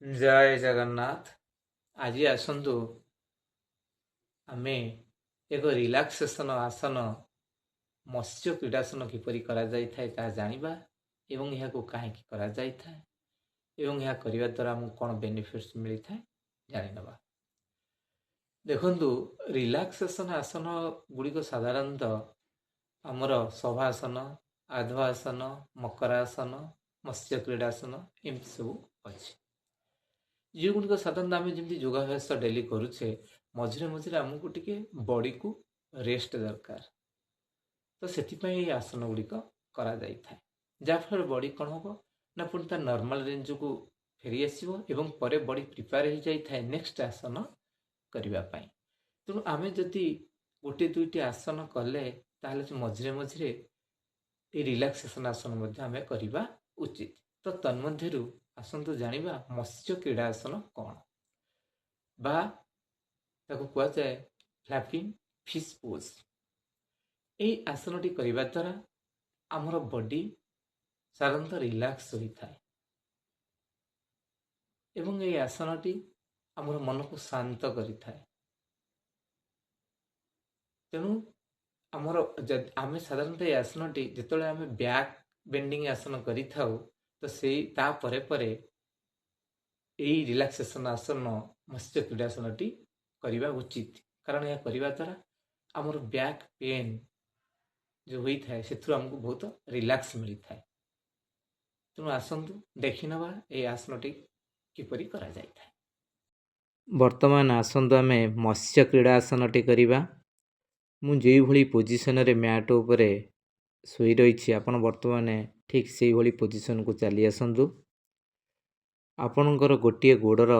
ଜୟ ଜଗନ୍ନାଥ। ଆଜି ଆସନ୍ତୁ ଆମେ ଏକ ରିଲାକ୍ସେସନ ଆସନ ମତ୍ସ୍ୟ କ୍ରୀଡ଼ାସନ କିପରି କରାଯାଇଥାଏ ତାହା ଜାଣିବା ଏବଂ ଏହାକୁ କାହିଁକି କରାଯାଇଥାଏ ଏବଂ ଏହା କରିବା ଦ୍ୱାରା ଆମକୁ କ'ଣ ବେନିଫିଟ୍ସ ମିଳିଥାଏ ଜାଣିନେବା। ଦେଖନ୍ତୁ, ରିଲାକ୍ସେସନ ଆସନ ଗୁଡ଼ିକ ସାଧାରଣତଃ ଆମର ଶବାସନ, ଆଧ୍ୱାସନ, ମକରାସନ, ମତ୍ସ୍ୟ କ୍ରୀଡ଼ାସନ ଏମିତି ସବୁ ଅଛି। ଯେଉଁଗୁଡ଼ିକ ସାଧାରଣତଃ ଆମେ ଯେମିତି ଯୋଗାଭ୍ୟାସ ଡେଲି କରୁଛେ, ମଝିରେ ମଝିରେ ଆମକୁ ଟିକେ ବଡ଼ିକୁ ରେଷ୍ଟ ଦରକାର। ତ ସେଥିପାଇଁ ଏହି ଆସନ ଗୁଡ଼ିକ କରାଯାଇଥାଏ, ଯାହାଫଳରେ ବଡ଼ି କ'ଣ ହେବ ନା ପୁଣି ତା ନର୍ମାଲ ରେଞ୍ଜକୁ ଫେରି ଆସିବ ଏବଂ ପରେ ବଡ଼ି ପ୍ରିପେୟାର ହୋଇଯାଇଥାଏ ନେକ୍ସଟ ଆସନ କରିବା ପାଇଁ। ତେଣୁ ଆମେ ଯଦି ଗୋଟିଏ ଦୁଇଟି ଆସନ କଲେ ତାହେଲେ ମଝିରେ ମଝିରେ এই ରିଲାକ୍ସେସନ ଆସନ ମଧ୍ୟ ଆମେ କରିବା ଉଚିତ। ତ ତନ୍ମଧ୍ୟରୁ ଆସନ୍ତୁ ଜାଣିବା ମତ୍ସ୍ୟ କ୍ରୀଡ଼ା ଆସନ କ'ଣ, ବା ତାକୁ କୁହାଯାଏ ଫ୍ଲାପିଂ ଫିସ୍ ପୋଜ୍। ଏହି ଆସନଟି କରିବା ଦ୍ୱାରା ଆମର ବଡି ସାଧାରଣତଃ ରିଲାକ୍ସ ହୋଇଥାଏ ଏବଂ ଏହି ଆସନଟି ଆମର ମନକୁ ଶାନ୍ତ କରିଥାଏ। ତେଣୁ ଆମେ ସାଧାରଣତଃ ଏହି ଆସନଟି ଯେତେବେଳେ ଆମେ ବ୍ୟାକ୍ ବେଣ୍ଡିଂ ଆସନ କରିଥାଉ, ତ ତାପରେ ପରେ ଏହି ରିଲାକ୍ସେସନ ଆସନ ମତ୍ସ୍ୟ କ୍ରୀଡ଼ାସନଟି କରିବା ଉଚିତ। କାରଣ ଏହା କରିବା ଦ୍ୱାରା ଆମର ବ୍ୟାକ୍ ପେନ୍ ଯେଉଁ ହୋଇଥାଏ ସେଥିରୁ ଆମକୁ ବହୁତ ରିଲାକ୍ସ ମିଳିଥାଏ। ତେଣୁ ଆସନ୍ତୁ ଦେଖିନେବା ଏହି ଆସନଟି କିପରି କରାଯାଇଥାଏ। ବର୍ତ୍ତମାନ ଆସନ୍ତୁ ଆମେ ମତ୍ସ୍ୟ କ୍ରୀଡ଼ା ଆସନଟି କରିବା। ମୁଁ ଯେଉଁଭଳି ପୋଜିସନରେ ମ୍ୟାଟ୍ ଉପରେ ଶୋଇ ରହିଛି, ଆପଣ ବର୍ତ୍ତମାନ ଠିକ୍ ସେଇଭଳି ପୋଜିସନକୁ ଚାଲି ଆସନ୍ତୁ। ଆପଣଙ୍କର ଗୋଟିଏ ଗୋଡ଼ର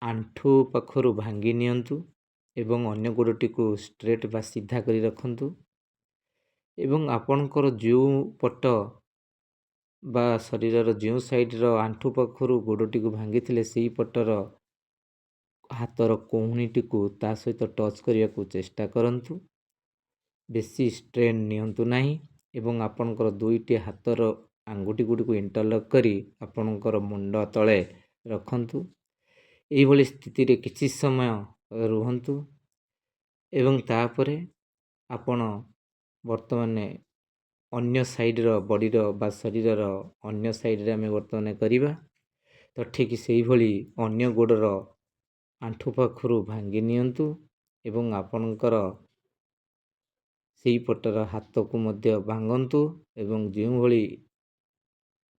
ଆଣ୍ଠୁ ପାଖରୁ ଭାଙ୍ଗି ନିଅନ୍ତୁ ଏବଂ ଅନ୍ୟ ଗୋଡ଼ଟିକୁ ଷ୍ଟ୍ରେଟ୍ ବା ସିଧା କରି ରଖନ୍ତୁ ଏବଂ ଆପଣଙ୍କର ଯେଉଁ ପଟ ବା ଶରୀରର ଯେଉଁ ସାଇଡ଼ର ଆଣ୍ଠୁ ପାଖରୁ ଗୋଡ଼ଟିକୁ ଭାଙ୍ଗିଥିଲେ ସେହି ପଟର ହାତର କହୁଣୀଟିକୁ ତା ସହିତ ଟଚ୍ କରିବାକୁ ଚେଷ୍ଟା କରନ୍ତୁ। ବେଶୀ ଷ୍ଟ୍ରେନ୍ ନିଅନ୍ତୁ ନାହିଁ ଏବଂ ଆପଣଙ୍କର ଦୁଇଟି ହାତର ଆଙ୍ଗୁଠି ଗୁଡ଼ିକୁ ଇଣ୍ଟରଲକ୍ କରି ଆପଣଙ୍କର ମୁଣ୍ଡ ତଳେ ରଖନ୍ତୁ। ଏହିଭଳି ସ୍ଥିତିରେ କିଛି ସମୟ ରୁହନ୍ତୁ ଏବଂ ତାପରେ ଆପଣ ବର୍ତ୍ତମାନ ଅନ୍ୟ ସାଇଡ଼ର ବଡ଼ିର ବା ଶରୀରର ଅନ୍ୟ ସାଇଡ଼ରେ ଆମେ ବର୍ତ୍ତମାନ କରିବା। ତ ଠିକ୍ ସେଇଭଳି ଅନ୍ୟ ଗୋଡ଼ର ଆଣ୍ଠୁ ପାଖରୁ ଭାଙ୍ଗି ନିଅନ୍ତୁ ଏବଂ ଆପଣଙ୍କର ସେହି ପଟର ହାତକୁ ମଧ୍ୟ ଭାଙ୍ଗନ୍ତୁ ଏବଂ ଯେଉଁଭଳି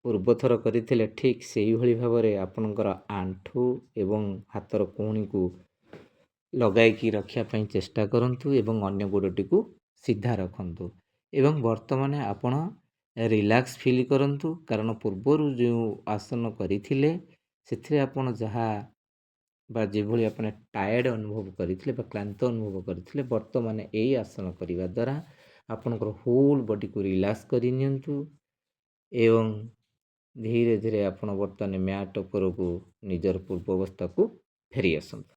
ପୂର୍ବଥର କରିଥିଲେ ଠିକ୍ ସେଇଭଳି ଭାବରେ ଆପଣଙ୍କର ଆଣ୍ଠୁ ଏବଂ ହାତର କହୁଣୀକୁ ଲଗାଇକି ରଖିବା ପାଇଁ ଚେଷ୍ଟା କରନ୍ତୁ ଏବଂ ଅନ୍ୟ ଗୋଡ଼ଟିକୁ ସିଧା ରଖନ୍ତୁ ଏବଂ ବର୍ତ୍ତମାନ ଆପଣ ରିଲାକ୍ସ ଫିଲ୍ କରନ୍ତୁ। କାରଣ ପୂର୍ବରୁ ଯେଉଁ ଆସନ କରିଥିଲେ ସେଥିରେ ଆପଣ ଯାହା ବା ଯେଭଳି ଆପଣ ଟାୟାର୍ଡ଼ ଅନୁଭବ କରିଥିଲେ ବା କ୍ଳାନ୍ତ ଅନୁଭବ କରିଥିଲେ, ବର୍ତ୍ତମାନ ଏହି ଆସନ କରିବା ଦ୍ୱାରା ଆପଣଙ୍କର ହୋଲ୍ ବଡ଼ିକୁ ରିଲାକ୍ସ କରି ନିଅନ୍ତୁ ଏବଂ ଧୀରେ ଧୀରେ ଆପଣ ବର୍ତ୍ତମାନ ମ୍ୟାଟ୍ ଉପରକୁ ନିଜର ପୂର୍ବ ଅବସ୍ଥାକୁ ଫେରି ଆସନ୍ତୁ।